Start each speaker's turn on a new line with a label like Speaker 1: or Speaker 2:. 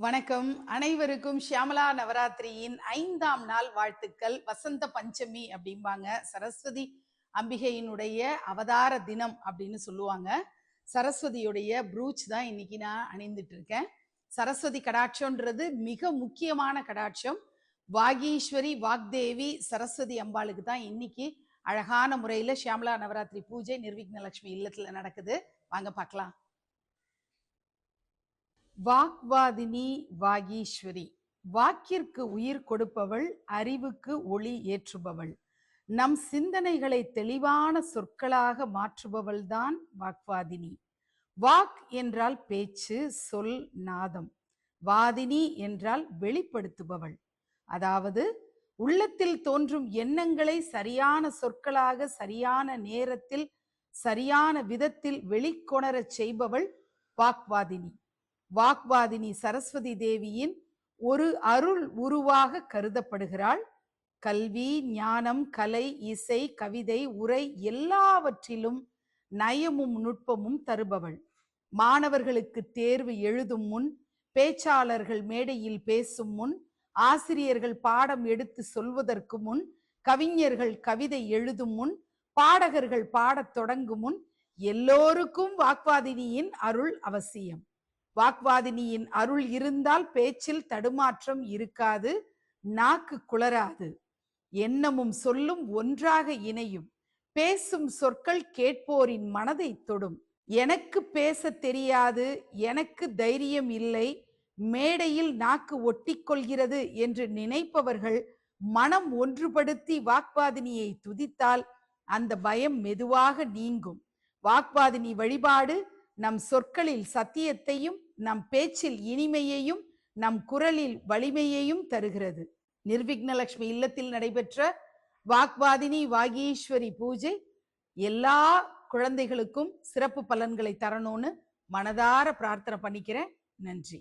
Speaker 1: வணக்கம். அனைவருக்கும் ஷியாமளா நவராத்திரியின் 5ஆம் நாள் வாழ்த்துக்கள். வசந்த பஞ்சமி அப்படிம்பாங்க. சரஸ்வதி அம்பிகையினுடைய அவதார தினம் அப்படின்னு சொல்லுவாங்க. சரஸ்வதியுடைய ப்ரூச் தான் இன்னைக்கு நான் அணிந்துட்டு இருக்கேன். சரஸ்வதி கடாட்சம்ன்றது மிக முக்கியமான கடாட்சம். வாகீஸ்வரி வாக்தேவி சரஸ்வதி அம்பாளுக்கு தான் இன்னைக்கு அழகான முறையில் ஷியாமளா நவராத்திரி பூஜை நிர்விக்னலட்சுமி இல்லத்தில் நடக்குது. வாங்க பார்க்கலாம். வாக்வாதினி வாகீஸ்வரி, வாக்கிற்கு உயிர் கொடுப்பவள், அறிவுக்கு ஒளி ஏற்றுபவள், நம் சிந்தனைகளை தெளிவான சொற்களாக மாற்றுபவள் தான் வாக்வாதினி. வாக் என்றால் பேச்சு, சொல், நாதம். வாதினி என்றால் வெளிப்படுத்துபவள். அதாவது உள்ளத்தில் தோன்றும் எண்ணங்களை சரியான சொற்களாக சரியான நேரத்தில் சரியான விதத்தில் வெளிக்கொணரச் செய்பவள் வாக்வாதினி. வாக்வாதினி சரஸ்வதி தேவியின் ஒரு அருள் உருவாக கருதப்படுகிறாள். கல்வி, ஞானம், கலை, இசை, கவிதை, உரை எல்லாவற்றிலும் நயமும் நுட்பமும் தருபவள். மாணவர்களுக்கு தேர்வு எழுதும் முன், பேச்சாளர்கள் மேடையில் பேசும் முன், ஆசிரியர்கள் பாடம் எடுத்து சொல்வதற்கு முன், கவிஞர்கள் கவிதை எழுதும் முன், பாடகர்கள் பாடத் தொடங்கும் முன் எல்லோருக்கும் வாக்வாதினியின் அருள் அவசியம். வாக்வாதினியின் அருள் இருந்தால் பேச்சில் தடுமாற்றம் இருக்காது, நாக்கு குளராது, எண்ணமும் சொல்லும் ஒன்றாக இணையும், பேசும் சொற்கள் கேட்போரின் மனதை தொடும். எனக்கு பேச தெரியாது, எனக்கு தைரியம் இல்லை, மேடையில் நாக்கு ஒட்டிக்கொள்கிறது என்று நினைப்பவர்கள் மனம் ஒன்றுபடுத்தி வாக்வாதினியை துதித்தால் அந்த பயம் மெதுவாக நீங்கும். வாக்வாதினி வழிபாடு நம் சொற்களில் சத்தியத்தையும், நம் பேச்சில் இனிமையையும், நம் குரலில் வலிமையையும் தருகிறது. நிர்விக்னலட்சுமி இல்லத்தில் நடைபெற்ற வாக்வாதினி வாகீஸ்வரி பூஜை எல்லா குழந்தைகளுக்கும் சிறப்பு பலன்களை தரணும்னு மனதார பிரார்த்தனை பண்ணிக்கிறேன். நன்றி.